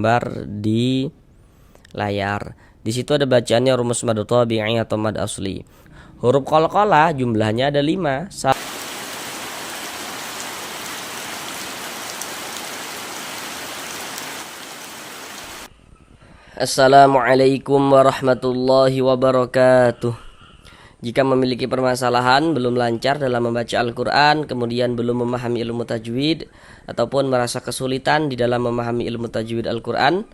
gambar di layar. Di situ ada bacaannya rumus mad tabi'i atau mad asli. Huruf qalqalah jumlahnya ada 5. Assalamualaikum warahmatullahi wabarakatuh. Jika memiliki permasalahan, belum lancar dalam membaca Al-Quran, kemudian belum memahami ilmu tajwid, ataupun merasa kesulitan di dalam memahami ilmu tajwid Al-Quran,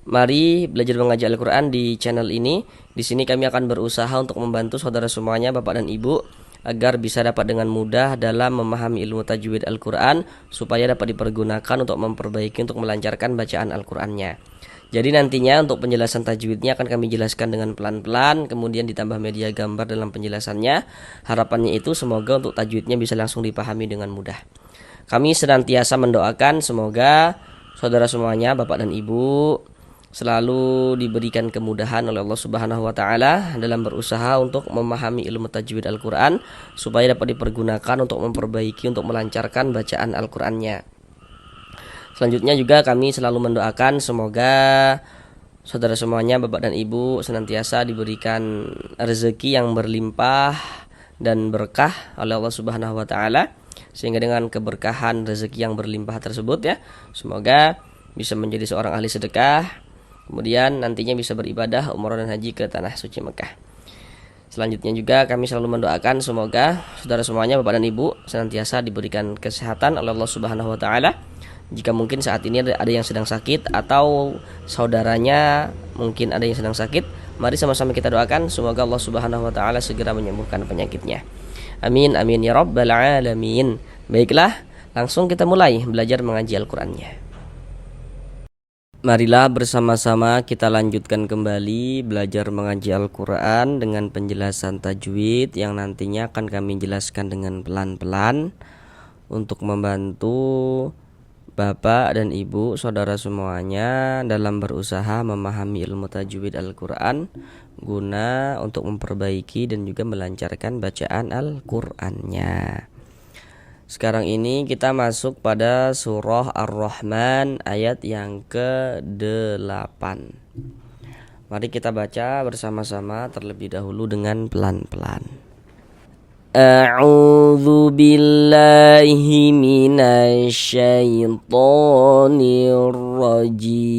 mari belajar mengaji Al-Quran di channel ini. Di sini kami akan berusaha untuk membantu saudara semuanya, bapak dan ibu, agar bisa dapat dengan mudah dalam memahami ilmu tajwid Al-Quran, supaya dapat dipergunakan untuk memperbaiki, untuk melancarkan bacaan Al-Qurannya. Jadi nantinya untuk penjelasan tajwidnya akan kami jelaskan dengan pelan-pelan, kemudian ditambah media gambar dalam penjelasannya. Harapannya itu semoga untuk tajwidnya bisa langsung dipahami dengan mudah. Kami senantiasa mendoakan semoga saudara semuanya, bapak dan ibu, selalu diberikan kemudahan oleh Allah Subhanahu wa taala dalam berusaha untuk memahami ilmu tajwid Al-Qur'an, supaya dapat dipergunakan untuk memperbaiki, untuk melancarkan bacaan Al-Qur'annya. Selanjutnya juga kami selalu mendoakan semoga saudara semuanya, bapak dan ibu, senantiasa diberikan rezeki yang berlimpah dan berkah oleh Allah Subhanahu wa taala, sehingga dengan keberkahan rezeki yang berlimpah tersebut ya, semoga bisa menjadi seorang ahli sedekah, kemudian nantinya bisa beribadah umrah dan haji ke tanah suci Mekah. Selanjutnya juga kami selalu mendoakan semoga saudara semuanya, bapak dan ibu, senantiasa diberikan kesehatan oleh Allah Subhanahu wa taala. Jika mungkin saat ini ada yang sedang sakit, atau saudaranya mungkin ada yang sedang sakit, mari sama-sama kita doakan semoga Allah Subhanahu wa taala segera menyembuhkan penyakitnya. Amin amin ya rabbal alamin. Baiklah, langsung kita mulai belajar mengaji Al-Qur'annya. Marilah bersama-sama kita lanjutkan kembali belajar mengaji Al-Quran dengan penjelasan tajwid yang nantinya akan kami jelaskan dengan pelan-pelan untuk membantu bapak dan ibu, saudara semuanya dalam berusaha memahami ilmu tajwid Al-Quran, guna untuk memperbaiki dan juga melancarkan bacaan Al-Qurannya. Sekarang ini kita masuk pada surah Ar-Rahman ayat yang ke-8. Mari kita baca bersama-sama terlebih dahulu dengan pelan-pelan. A'udzu billahi minasy syaithanir rajim.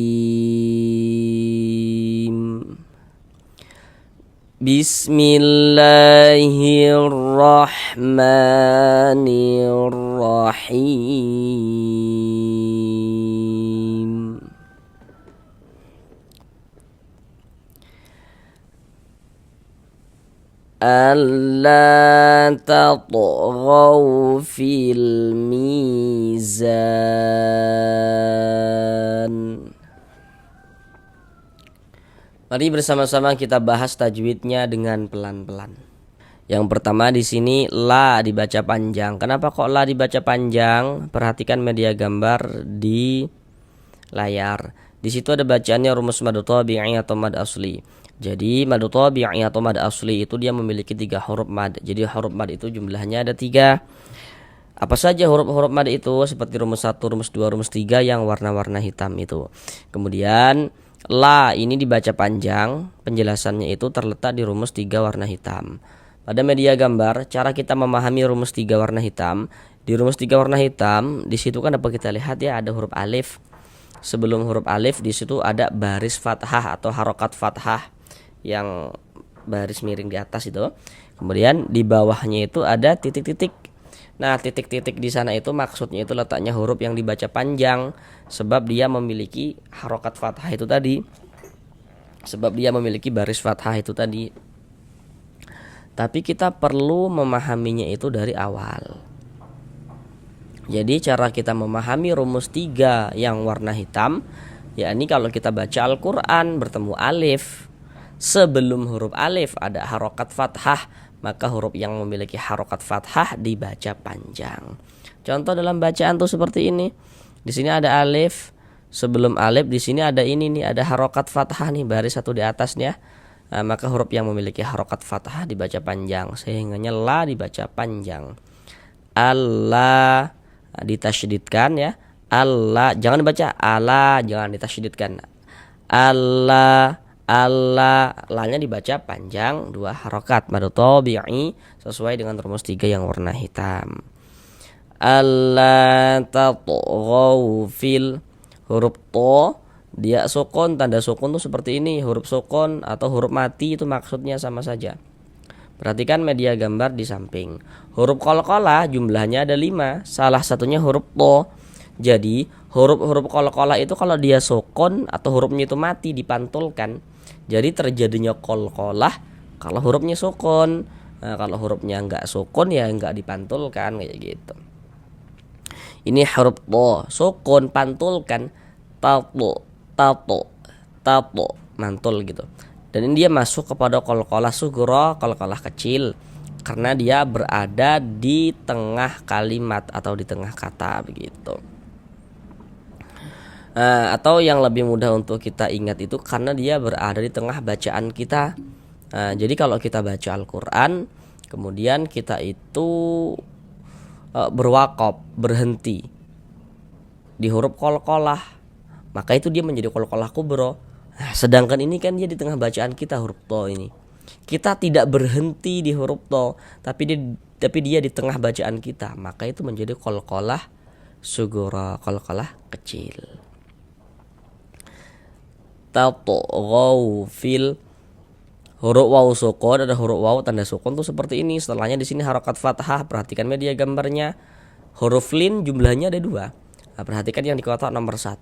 Bismillahirrahmanirrahim. Alla tatghaw fil mizan. Mari bersama-sama kita bahas tajwidnya dengan pelan-pelan. Yang pertama di sini la dibaca panjang. Kenapa kok la dibaca panjang? Perhatikan media gambar di layar. Di situ ada bacaannya rumus mad tabi'i atau mad asli. Jadi mad tabi'i atau mad asli itu dia memiliki 3 huruf mad. Jadi huruf mad itu jumlahnya ada 3. Apa saja huruf-huruf mad itu? Seperti rumus 1, rumus 2, rumus 3 yang warna-warna hitam itu. Kemudian la ini dibaca panjang, penjelasannya itu terletak di rumus 3 warna hitam. Pada media gambar, cara kita memahami rumus 3 warna hitam. Di rumus 3 warna hitam, di situ kan dapat kita lihat ya, ada huruf alif. Sebelum huruf alif di situ ada baris fathah atau harokat fathah yang baris miring di atas itu. Kemudian di bawahnya itu ada titik-titik. Nah, titik-titik di sana itu maksudnya itu letaknya huruf yang dibaca panjang, sebab dia memiliki harokat fathah itu tadi. Sebab dia memiliki baris fathah itu tadi. Tapi kita perlu memahaminya itu dari awal. Jadi cara kita memahami rumus 3 yang warna hitam, yakni kalau kita baca Al-Quran bertemu alif, sebelum huruf alif ada harokat fathah, maka huruf yang memiliki harokat fathah dibaca panjang. Contoh dalam bacaan tuh seperti ini. Di sini ada alif, sebelum alif di sini ada ini nih, ada harokat fathah nih, baris 1 di atasnya. Nah, maka huruf yang memiliki harokat fathah dibaca panjang, sehingga la dibaca panjang. Allah ditasydidkan ya, Allah, jangan dibaca ala, jangan ditasydidkan. Allah, Allah, lanya dibaca panjang 2 harokat mad tabi'i sesuai dengan rumus 3 yang warna hitam. Allah tatghaw fil, huruf to dia sukun, tanda sukun tuh seperti ini, huruf sukun atau huruf mati itu maksudnya sama saja. Perhatikan media gambar di samping. Huruf qalqalah jumlahnya ada 5, salah satunya huruf to. Jadi huruf-huruf qalqalah itu kalau dia sukun atau hurufnya itu mati dipantulkan. Jadi terjadinya qalqalah kalau hurufnya sukun. Nah, kalau hurufnya enggak sukun ya enggak dipantulkan kayak gitu. Ini huruf to, sukun pantulkan, tato, tato, tato, mantul gitu. Dan ini dia masuk kepada qalqalah sughra, qalqalah kecil, karena dia berada di tengah kalimat atau di tengah kata begitu. Atau yang lebih mudah untuk kita ingat itu karena dia berada di tengah bacaan kita. Jadi kalau kita baca Al-Quran, kemudian kita itu berwaqaf, berhenti di huruf qalqalah, maka itu dia menjadi qalqalah kubra. Nah, sedangkan ini kan dia di tengah bacaan kita huruf to ini. Kita tidak berhenti di huruf to, tapi dia di tengah bacaan kita, maka itu menjadi qalqalah sughra, qalqalah kecil. Tatghaw fil, huruf waw sukun, ada huruf waw tanda sukun tuh seperti ini. Setelahnya di sini harokat fathah. Perhatikan media gambarnya. Huruf lin jumlahnya ada 2. Nah, perhatikan yang di kotak nomor 1.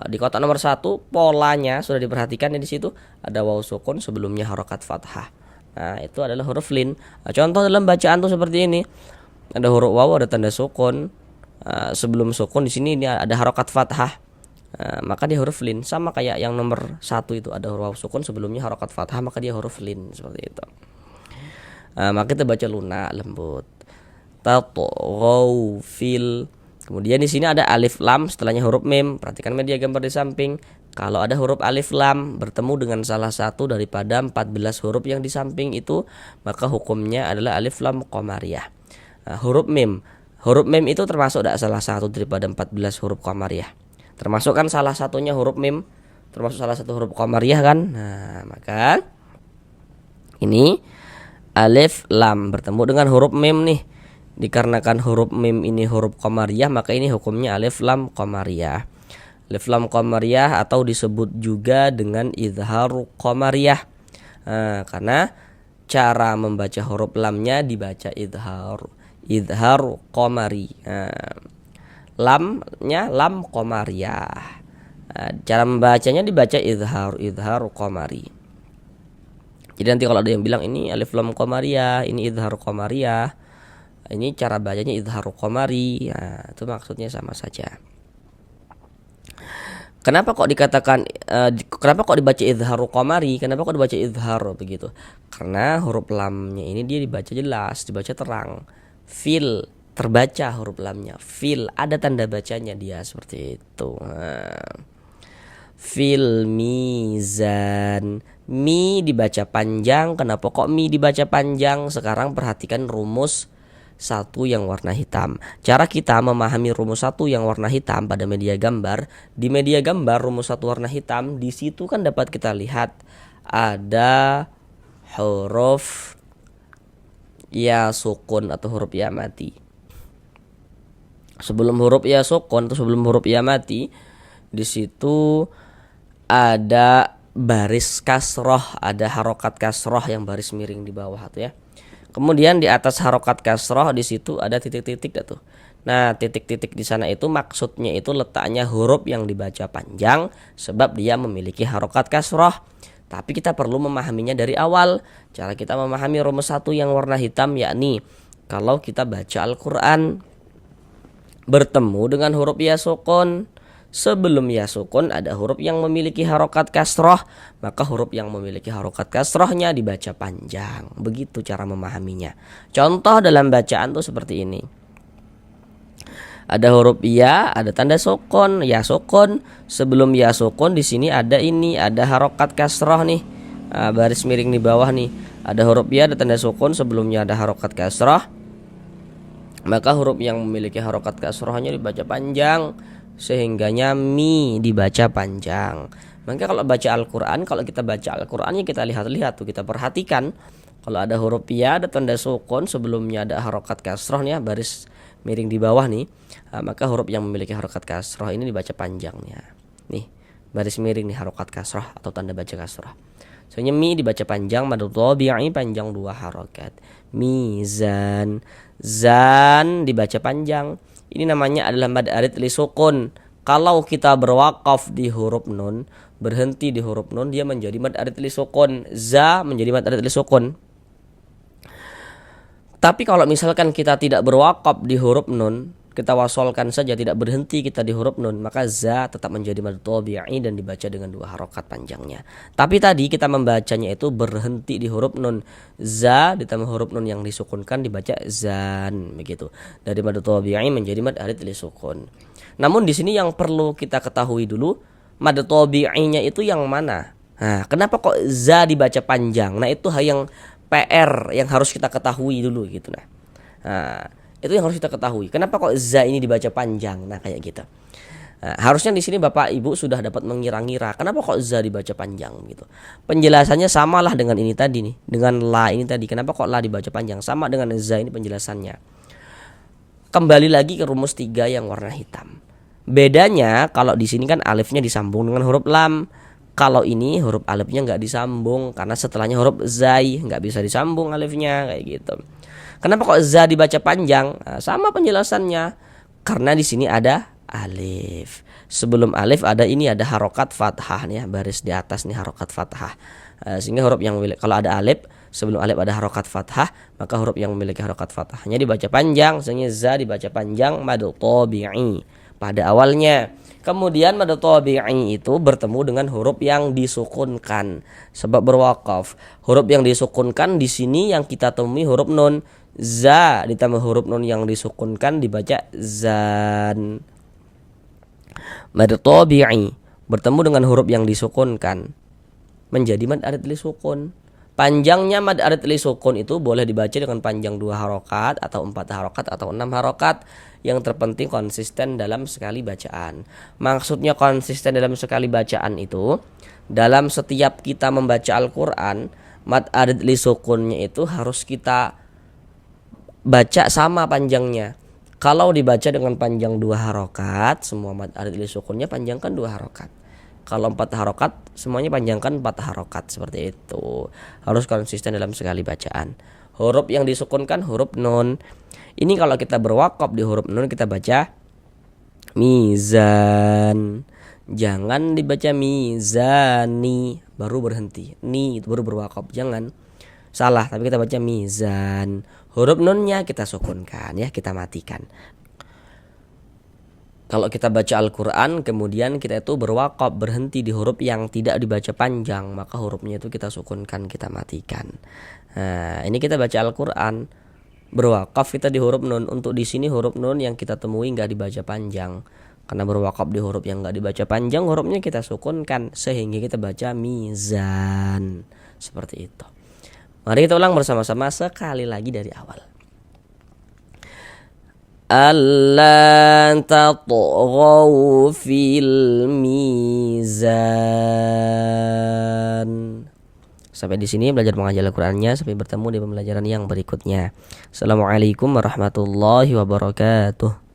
Di kotak nomor 1 polanya sudah diperhatikan di situ ada waw sukun sebelumnya harokat fathah. Nah, itu adalah huruf lin. Contoh dalam bacaan tuh seperti ini. Ada huruf waw, ada tanda sukun. Sebelum sukun di sini ini ada harokat fathah. Maka dia huruf lin, sama kayak yang nomor 1 itu ada huruf sukun sebelumnya harokat fathah, maka dia huruf lin seperti itu. Maka kita baca lunak, lembut. Tatghaw fil. Kemudian di sini ada alif lam setelahnya huruf mim. Perhatikan media gambar di samping. Kalau ada huruf alif lam bertemu dengan salah satu daripada 14 huruf yang di samping itu, maka hukumnya adalah alif lam qamariyah. Huruf mim itu termasuk salah satu daripada 14 huruf qamariyah. Termasuk kan salah satunya huruf mim, termasuk salah satu huruf qamariyah kan. Nah, maka ini alif lam bertemu dengan huruf mim nih. Dikarenakan huruf mim ini huruf qamariyah, maka ini hukumnya alif lam qamariyah. Alif lam qamariyah atau disebut juga dengan izhar qamariyah. Karena cara membaca huruf lamnya dibaca izhar qamari. Lamnya lam qamariyah. Cara membacanya dibaca izhar qamari. Jadi nanti kalau ada yang bilang ini alif lam qamariyah, ini izhar qamariyah, ini cara bacanya izhar qamari, ya, itu maksudnya sama saja. Kenapa kok dikatakan kenapa kok dibaca izhar qamari? Kenapa kok dibaca izhar begitu? Karena huruf lamnya ini dia dibaca jelas, dibaca terang. Fil, terbaca huruf lamnya. Fil, ada tanda bacanya dia seperti itu. Fil mizan, mi dibaca panjang. Kenapa kok mi dibaca panjang? Sekarang perhatikan rumus 1 yang warna hitam. Cara kita memahami rumus 1 yang warna hitam pada media gambar. Di media gambar rumus 1 warna hitam, di situ kan dapat kita lihat ada huruf ya sukun atau huruf ya mati. Sebelum huruf ya sukun atau sebelum huruf ya mati, di situ ada baris kasroh, ada harokat kasroh yang baris miring di bawah tuh ya. Kemudian di atas harokat kasroh di situ ada titik-titik tuh. Nah, titik-titik di sana itu maksudnya itu letaknya huruf yang dibaca panjang sebab dia memiliki harokat kasroh. Tapi kita perlu memahaminya dari awal. Cara kita memahami rumus 1 yang warna hitam yakni kalau kita baca Al-Quran bertemu dengan huruf ya sukun, sebelum ya sukun ada huruf yang memiliki harokat kasroh, maka huruf yang memiliki harokat kasrohnya dibaca panjang. Begitu cara memahaminya. Contoh dalam bacaan tuh seperti ini. Ada huruf ya, ada tanda sukun, ya sukun. Sebelum ya sukun di sini ada harokat kasroh nih. Baris miring di bawah nih. Ada huruf ya, ada tanda sukun, sebelumnya ada harokat kasroh. Maka huruf yang memiliki harokat kasrohnya dibaca panjang. sehingganya mi dibaca panjang. Maka kalau baca Al-Quran, kalau kita baca Al-Qurannya kita lihat-lihat tuh, kita perhatikan. Kalau ada huruf ya, ada tanda sukun, sebelumnya ada harokat kasroh nih ya, baris miring di bawah nih. Maka huruf yang memiliki harokat kasroh ini dibaca panjangnya. Nih, baris miring nih harokat kasroh atau tanda baca kasroh. Soalnya mi dibaca panjang, mad tabi'i panjang 2 harokat. Mizan, zan dibaca panjang. Ini namanya adalah mad arid li sukun. Kalau kita berwakaf di huruf nun, berhenti di huruf nun, dia menjadi mad arid li sukun. Za menjadi mad arid li sukun. Tapi kalau misalkan kita tidak berwakaf di huruf nun, kita wasolkan saja, tidak berhenti kita di huruf nun, maka za tetap menjadi mad tabi'i dan dibaca dengan 2 harokat panjangnya. Tapi tadi kita membacanya itu berhenti di huruf nun. Za ditambah huruf nun yang disukunkan dibaca zan, begitu. Dari mad tabi'i menjadi mad arid li sukun. Namun di sini yang perlu kita ketahui dulu, mad tabi'inya itu yang mana? Nah, kenapa kok za dibaca panjang? Nah, itu yang PR yang harus kita ketahui dulu gitu. Nah, itu yang harus kita ketahui. Kenapa kok za ini dibaca panjang? Nah, kayak gitu. Nah, harusnya di sini Bapak Ibu sudah dapat mengira-ngira kenapa kok za dibaca panjang gitu. Penjelasannya samalah dengan ini tadi nih, dengan la ini tadi. Kenapa kok la dibaca panjang? Sama dengan za ini penjelasannya. Kembali lagi ke rumus 3 yang warna hitam. Bedanya kalau di sini kan alifnya disambung dengan huruf lam. Kalau ini huruf alifnya nggak disambung karena setelahnya huruf zai, nggak bisa disambung alifnya kayak gitu. Kenapa kok za dibaca panjang? Nah, sama penjelasannya. Karena di sini ada alif. Sebelum alif ada harokat fathah nih ya, baris di atas nih harokat fathah. Sehingga huruf yang memiliki, kalau ada alif, sebelum alif ada harokat fathah, maka huruf yang memiliki harokat fathahnya dibaca panjang, sehingga za dibaca panjang mad tabi'i pada awalnya. Kemudian mad tabi'i itu bertemu dengan huruf yang disukunkan sebab berwakaf. Huruf yang disukunkan di sini yang kita temui huruf nun. Za ditambah huruf nun yang disukunkan dibaca zan. Mad tabi'i bertemu dengan huruf yang disukunkan menjadi mad arid li sukun. Panjangnya mad arid li sukun itu boleh dibaca dengan panjang 2 harokat atau 4 harokat atau 6 harokat. Yang terpenting konsisten dalam sekali bacaan. Maksudnya konsisten dalam sekali bacaan itu, dalam setiap kita membaca Al-Quran, mad arid li sukunnya itu harus kita baca sama panjangnya. Kalau dibaca dengan panjang 2 harokat, semua mad arid li sukunnya panjangkan 2 harokat. Kalau 4 harokat, semuanya panjangkan 4 harokat. Seperti itu. Harus konsisten dalam sekali bacaan. Huruf yang disukunkan huruf nun. Ini kalau kita berwakaf di huruf nun, kita baca mizan. Jangan dibaca mizani baru berhenti. Ni itu baru berwakaf. Jangan. Salah, tapi kita baca mizan. Huruf nunnya kita sukunkan ya, kita matikan. Kalau kita baca Al-Quran, kemudian kita itu berwakaf, berhenti di huruf yang tidak dibaca panjang, maka hurufnya itu kita sukunkan, kita matikan. Nah, ini kita baca Al-Quran, berwakaf kita di huruf nun. Untuk di sini huruf nun yang kita temui nggak dibaca panjang. Karena berwakaf di huruf yang nggak dibaca panjang, hurufnya kita sukunkan sehingga kita baca mizan. Seperti itu. Mari kita ulang bersama-sama sekali lagi dari awal. Alla tatghaw fil mizan. Sampai di sini belajar mengajar Al-Qur'annya, sampai bertemu di pembelajaran yang berikutnya. Assalamualaikum warahmatullahi wabarakatuh.